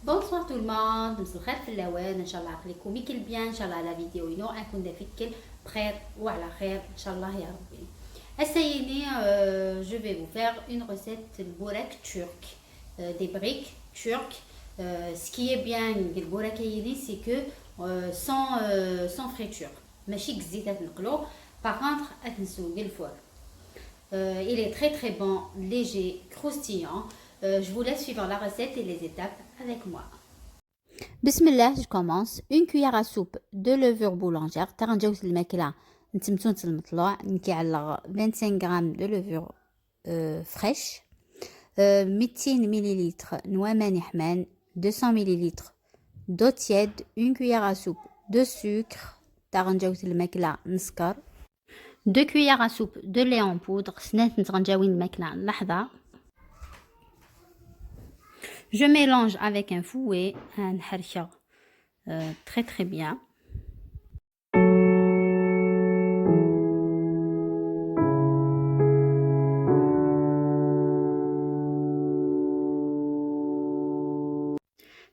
Bonsoir tout le monde, مساء الخير في اللوان ان شاء الله عقلكم يكل بيان ان شاء الله على فيديو ينو نكون دافيك بخير وعلى خير ان شاء الله يا ربي. Essayez, je vais vous faire une recette de bourek turc, des briques turques. Ce qui est bien le bourek c'est que sans friture. ماشي كزيت نقلو. Par contre, attention le four. Il est très très bon, léger, croustillant. Je vous laisse suivre la recette et les étapes avec moi. Bismillah, je commence. Une cuillère à soupe de levure boulangère. ترنجوز الماكلة نتمتون المطلوع نكيعلق 25 غرام de levure fraîche. 200 ml noix manihman, 200 ml d'eau tiède, une cuillère à soupe de sucre. ترنجوز الماكلة نسكر. 2 cuillères à soupe de lait en poudre. سنات نتغنجاوين الماكلة لحظة. Je mélange avec un fouet, un harcha très très bien.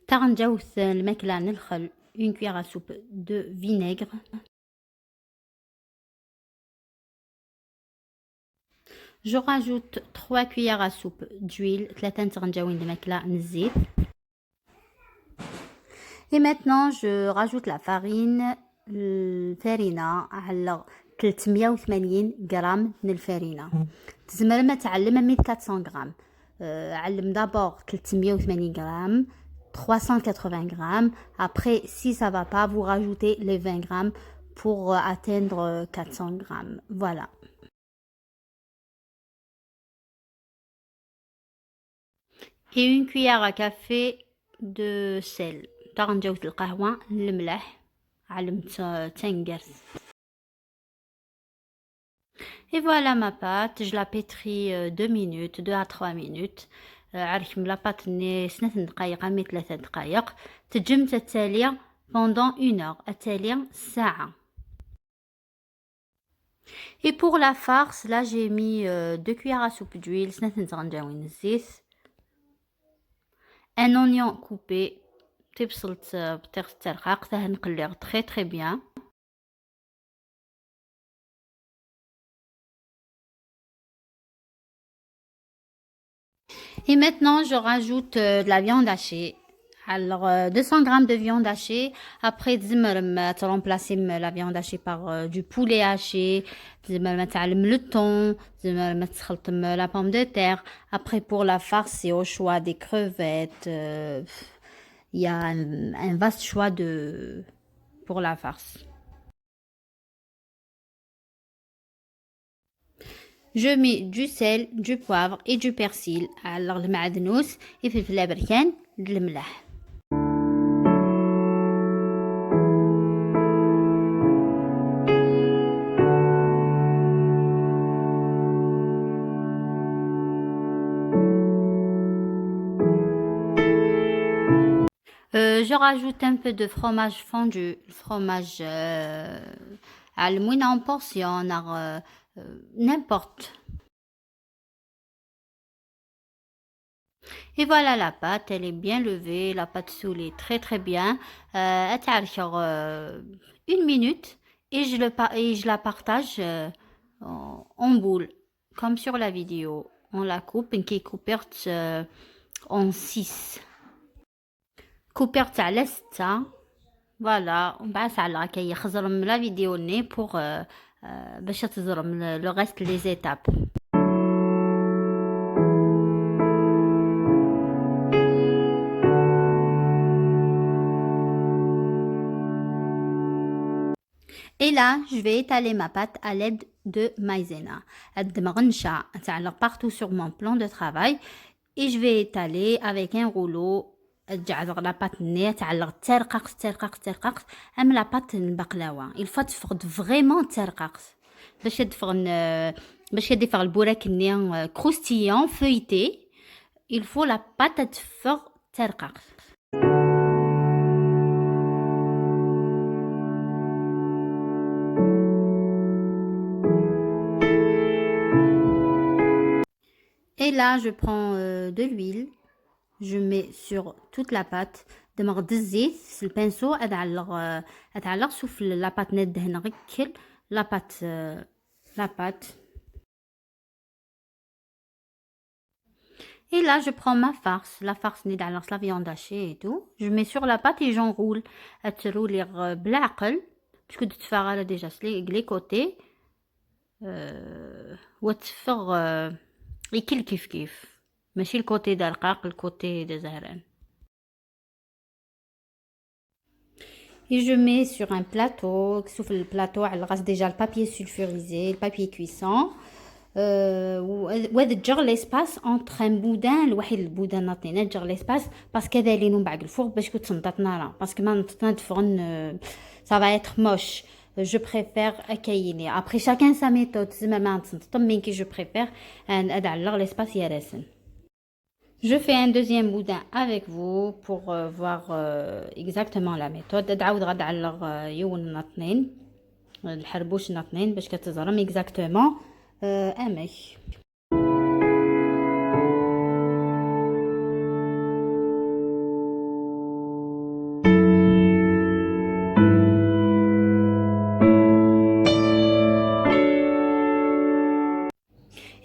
تغنجاوث الماكلة نلخل une cuillère à soupe de vinaigre. Je rajoute 3 cuillères à soupe d'huile. 3 تغنجاوين الماكلة نزيد. Et maintenant, je rajoute la farine, الفارينة على 380 غرام من الفارينة. تزمر ما تعلم 1300 غرام. علم d'abord 380 grammes, 380 grammes. Après, si ça va pas, vous rajoutez les 20 grammes pour atteindre 400 grammes. Voilà. Et une cuillère à café de sel. تغنجاوز القهوة الملح علمت تنقرس. Et voilà ma pâte, je la pétris 2 minutes, 2 à 3 minutes. عارف la pâte ني 2 دقائق مي 3 دقائق. تجمت التالية pendant 1 heure, التالية ساعة. Et pour la farce, là j'ai mis 2 cuillères à soupe d'huile, 2 تغنجاوين الزيت. Un oignon coupé. تبصلت بطيخ الترقاق تاه نقليه très très bien. Et maintenant je rajoute de la viande hachée. Alors 200 grammes de viande hachée. Après تزمر remplacer la viande hachée par du poulet haché. تزمر تعلم le thon. تزمر تخلط la pomme de terre. Après pour la farce c'est au choix des crevettes. Il y a un vaste choix pour la farce. Je mets du sel, du poivre et du persil. Alors المعدنوس الفلفل الابركان الملح. Je rajoute un peu de fromage fondu, fromage الموينة en portion, n'importe. Et voilà la pâte, elle est bien levée, la pâte saoule est très très bien. أتعرشر 1 minute et je la partage en boule, comme sur la vidéo. On la coupe, qui est couperte en 6. كوبرت على 6. فوالا ومن بعد على كيخزرم لا فيديو ني بوغ باش تزرم لو غيست لي زيتاب. Et là, je vais étaler ma pâte à l'aide de maïzena. الدمغنشة تعلق partout sur mon plan de travail et je vais étaler avec un rouleau. تجعل لا بات ني تعلق ترقق ام لا بات البقلاوه الفا تفقد فريمون ترقق باش يدفغ البوراك ني كروستيون فeuilleté. il faut la pâte تفغ ترقق. Et là je prends de l'huile. je mets sur toute la pâte. دمغ الزيت في البانسو ادعلق سوف لا بات ندهن غير كل لا بات. Et là, je prends ma farce. La farce n'est dans la viande hachée et tout. Je mets sur la pâte et j'enroule. ترولي بالعقل باسكو تفاغ déjà les côtés. وتفغ يكل كيف ماشي الكوتي دا رقاق الكوتي دا زهران. Et je mets sur un plateau, sauf le plateau, elle reste déjà le papier sulfurisé, le papier cuisson. وهذا تجر l'espace entre un boudin الوحيد البودان نعطينا تجر l'espace parce كذا لينو من بعد الفوق باش تنطط نارا parce que ما نططنا فرن ça va être moche. Je préfère akayini. Après chacun sa méthode. C'est ma mais que je préfère l'espace يرسن. Je fais un deuxième boudin avec vous pour voir exactement la méthode. تعاود غاد علق يون نطنين الحربوش نطنين باش كتزرم exactement امك.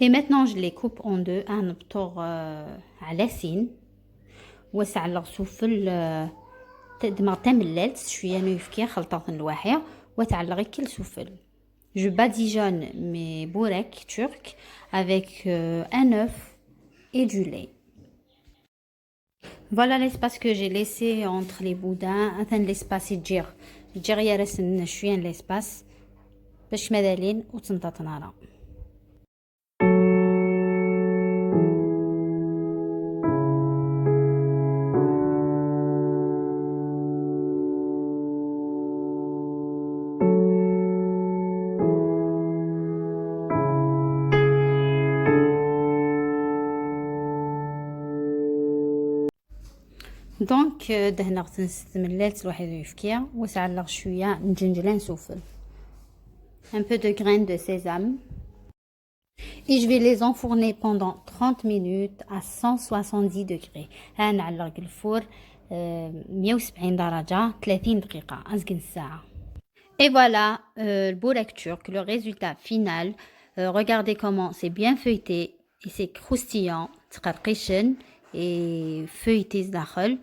Et maintenant je les coupe en deux. Un بطور على سين وسع الغسوفل دمغ تمللت شويه نوفكي خلطه الواحيه وتعلقي كل سوفل. Je badigeonne mes boureks turcs avec un œuf et du lait. Voilà l'espace que j'ai laissé entre les boudins. Attends l'espace يجير يرسن شويه l'espace باش مدالين وتنطط نارا. دونك دهنا تملات الواحد يفكيها وسعلق شويه نجنجله نسوفل un peu de graines de sésame et je vais les enfourner pendant 30 minutes à 170 degrés. نعلق الفور 170 درجه 30 دقيقه ازقن الساعه. Et voilà le bourek turc, le résultat final. Regardez comment c'est bien feuilleté et c'est croustillant, تقرقشن et feuilletés d'achol.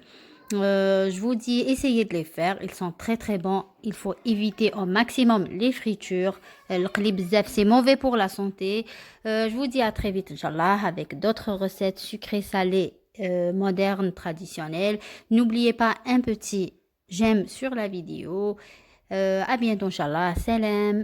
Je vous dis, essayez de les faire, ils sont très très bons. Il faut éviter au maximum les fritures. Le qlib bzaf c'est mauvais pour la santé. Je vous dis à très vite inchallah avec d'autres recettes sucrées salées modernes traditionnelles. N'oubliez pas un petit j'aime sur la vidéo. À bientôt inchallah. Salam.